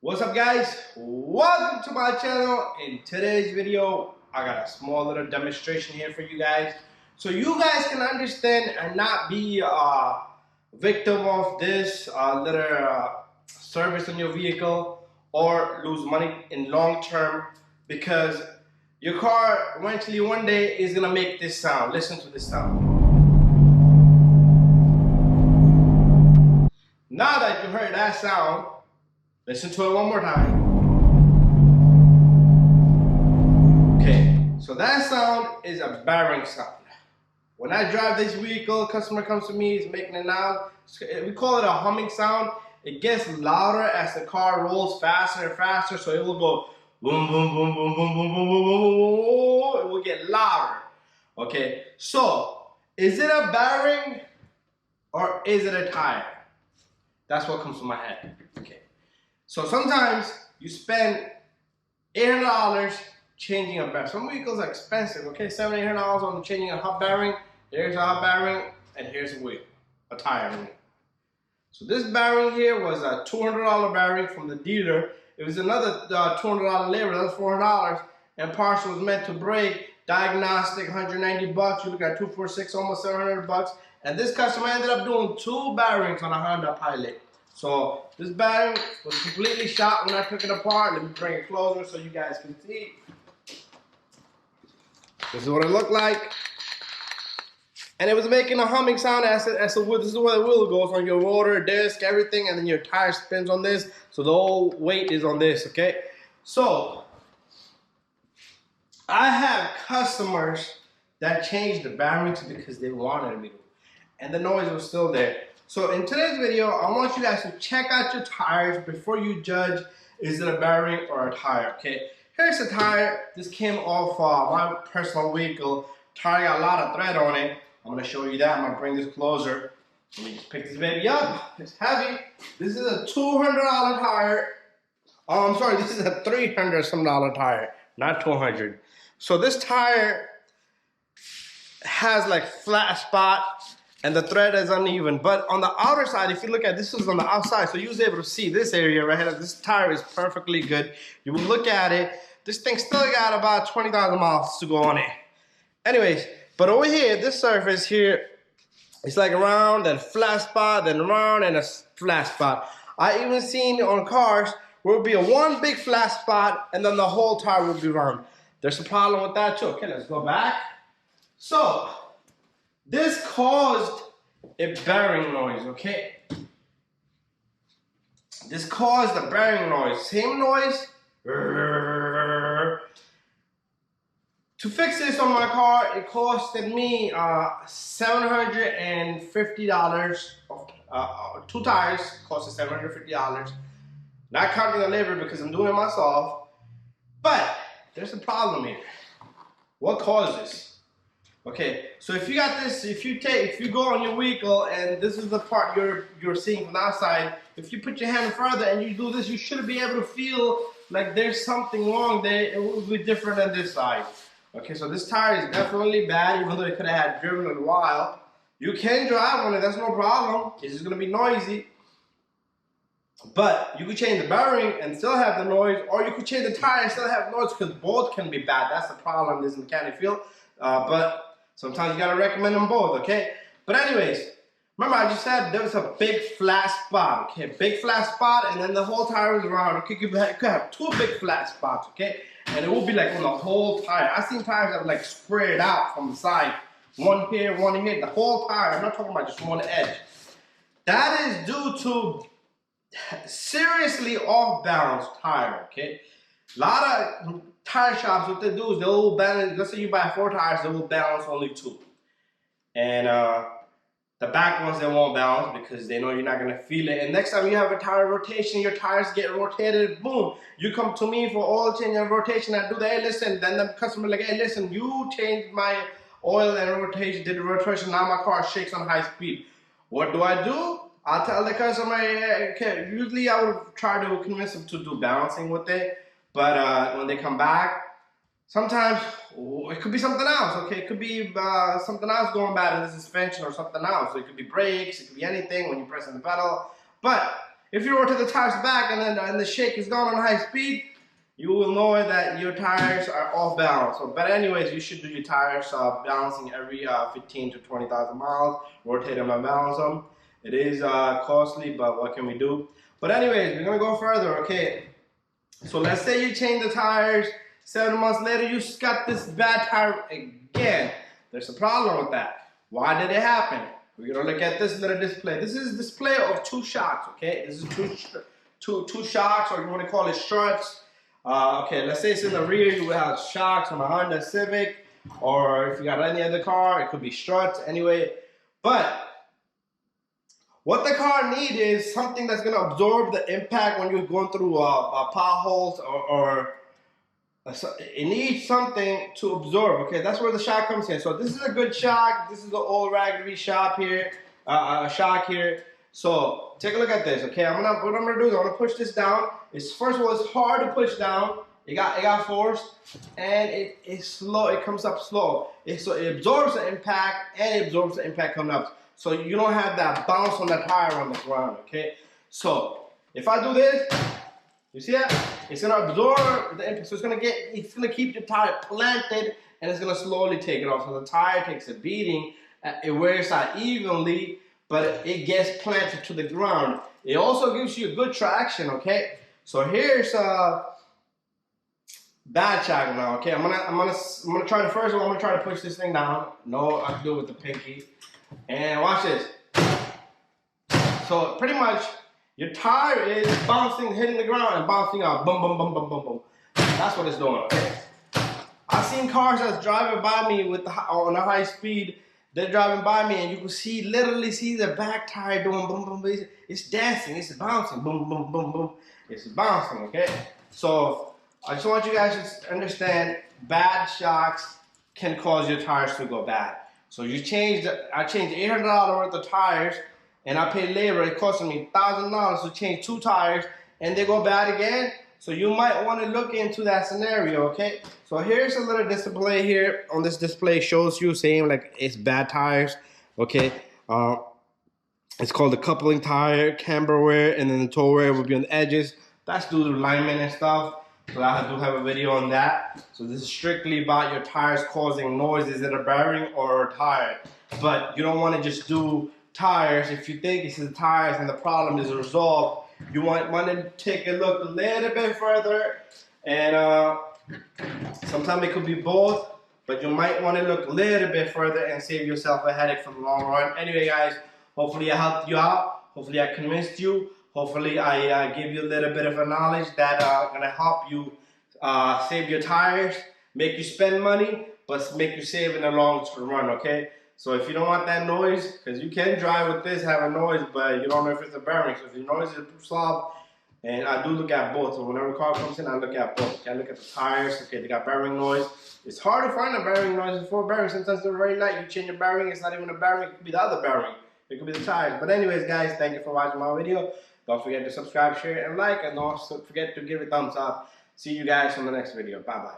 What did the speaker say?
What's up, guys? Welcome to my channel. In today's video, I got a small little demonstration here for you guys, so you guys can understand and not be a victim of this little service on your vehicle or lose money in long term, because your car eventually one day is gonna make this sound. Listen to this sound. Now that you heard that sound, listen to it one more time. Okay, so that sound is a bearing sound. When I drive this vehicle, customer comes to me, he's making it now. We call it a humming sound. It gets louder as the car rolls faster and faster, so it will go boom, boom, boom, boom, boom, boom, boom, boom, boom, boom. It will get louder. Okay, so is it a bearing or is it a tire? That's what comes to my head. Okay. So sometimes you spend $800 changing a bearing. Some vehicles are expensive, okay? $700, $800 on changing a hub bearing. There's a hub bearing, and here's a wheel, a tire wheel. So this bearing here was a $200 bearing from the dealer. It was another $200 labor, that's $400. And parts was meant to break. Diagnostic, $190. You look at 246, almost $700. And this customer ended up doing 2 bearings on a Honda Pilot. So this bearing was completely shot when I took it apart. Let me bring it closer so you guys can see. This is what it looked like. And it was making a humming sound as the wheel. This is where the wheel goes on your rotor, disc, everything, and then your tire spins on this. So the whole weight is on this, okay? So I have customers that changed the bearings because they wanted me to, and the noise was still there. So in today's video, I want you guys to check out your tires before you judge, is it a bearing or a tire, okay? Here's a tire. This came off my personal vehicle. Tire got a lot of thread on it. I'm gonna show you that. I'm gonna bring this closer. Let me just pick this baby up. It's heavy. This is a $200 tire. Oh, I'm sorry, this is a $300-some tire, not $200. So this tire has like flat spot, and the thread is uneven. But on the outer side, if you look at this, is on the outside, so you was able to see this area right here. This tire is perfectly good. You will look at it. This thing still got about 20,000 miles to go on it. Anyways, but over here, this surface here, it's like round and flat spot, then round and a flat spot. I even seen on cars where it would be a one big flat spot, and then the whole tire would be round. There's a problem with that too. Okay, let's go back. So this caused a bearing noise, okay? This caused a bearing noise. Same noise. To fix this on my car, it costed me $750. 2 tires costed $750. Not counting the labor because I'm doing it myself. But there's a problem here. What caused this? Okay, so if you got this, if you go on your vehicle and this is the part you're seeing from the outside, if you put your hand further and you do this, you should be able to feel like there's something wrong there. It will be different than this side. Okay, so this tire is definitely bad, even though it could have had driven in a while. You can drive on it, that's no problem. It's just gonna be noisy. But you could change the bearing and still have the noise, or you could change the tire and still have noise, because both can be bad. That's the problem in this mechanic field. But sometimes you gotta recommend them both, okay? But anyways, remember I just said there was a big flat spot, okay? Big flat spot, and then the whole tire was around. Okay, you could have 2 big flat spots, okay? And it will be like on the whole tire. I've seen tires that are like spread out from the side. One here, one here, the whole tire. I'm not talking about just one edge. That is due to seriously off balance tire, okay? A lot of tire shops, what they do is they'll balance, let's say you buy 4 tires, they will balance only 2. And the back ones, they won't balance because they know you're not gonna feel it. And next time you have a tire rotation, your tires get rotated, boom. You come to me for oil change and rotation, I do that, hey listen, then the customer like, hey listen, you changed my oil and rotation, did the rotation, now my car shakes on high speed. What do? I'll tell the customer, okay, usually I would try to convince them to do balancing with it. But when they come back, sometimes it could be something else, okay? It could be something else going bad in the suspension or something else. So it could be brakes, it could be anything when you're pressing the pedal. But If you rotate the tires back and the shake is gone on high speed, you will know that your tires are off balance. So, but anyways, you should do your tires balancing every 15 to 20,000 miles, rotate them and balance them. It is costly, but what can we do? But anyways, we're gonna go further, okay? So let's say you change the tires, 7 months later you got this bad tire again. There's a problem with that. Why did it happen? We're gonna look at this little display. This is a display of 2 shocks, okay? This is two shocks, or you wanna call it struts. Okay, let's say it's in the rear, you will have shocks on a Honda Civic, or if you got any other car, it could be struts anyway. But what the car needs is something that's going to absorb the impact when you're going through potholes, or it needs something to absorb. Okay, that's where the shock comes in. So this is a good shock. This is the old Raggedy shock here. Shock here. So take a look at this. Okay, what I'm gonna do is I'm gonna push this down. First of all, it's hard to push down. It got forced, and it's slow. It comes up slow. So it absorbs the impact, and it absorbs the impact coming up. So you don't have that bounce on the tire on the ground, okay? So if I do this, you see that? It's gonna absorb the impact. So it's gonna keep your tire planted, and it's gonna slowly take it off. So the tire takes a beating, it wears out evenly, but it gets planted to the ground. It also gives you a good traction, okay? So here's bad shock now, okay? I'm gonna try to, first of all, I'm gonna try to push this thing down. No, I can do it with the pinky. And watch this. So pretty much your tire is bouncing, hitting the ground and bouncing out. Boom, boom, boom, boom, boom, boom. That's what it's doing, okay? I've seen cars that's driving by me on a high speed. They're driving by me and you can literally see the back tire doing boom, boom, boom. It's dancing, it's bouncing, boom, boom, boom, boom. It's bouncing, okay? So I just want you guys to understand, bad shocks can cause your tires to go bad. So I changed $800 worth of tires, and I paid labor. It cost me $1,000 to change 2 tires, and they go bad again. So you might want to look into that scenario, okay? So here's a little display here. On this display shows you saying like it's bad tires, okay? It's called the coupling tire, camber wear, and then the toe wear will be on the edges. That's due to alignment and stuff. So I do have a video on that. So this is strictly about your tires causing noises in a bearing or a tire. But you don't want to just do tires. If you think it's the tires and the problem is resolved, you want to take a look a little bit further. And sometimes it could be both, but you might want to look a little bit further and save yourself a headache for the long run. Anyway, guys, hopefully I helped you out. Hopefully I convinced you. Hopefully I give you a little bit of a knowledge that gonna help you save your tires, make you spend money, but make you save in the long run, okay? So if you don't want that noise, because you can drive with this, have a noise, but you don't know if it's a bearing. So if your noise is solved, and I do look at both. So whenever a car comes in, I look at both. Okay, I look at the tires, okay, they got bearing noise. It's hard to find a bearing noise for a bearing. Sometimes they're very light. You change your bearing, it's not even a bearing, it could be the other bearing. It could be the tires. But anyways, guys, thank you for watching my video. Don't forget to subscribe, share, and like, and also forget to give it a thumbs up. See you guys on the next video. Bye-bye.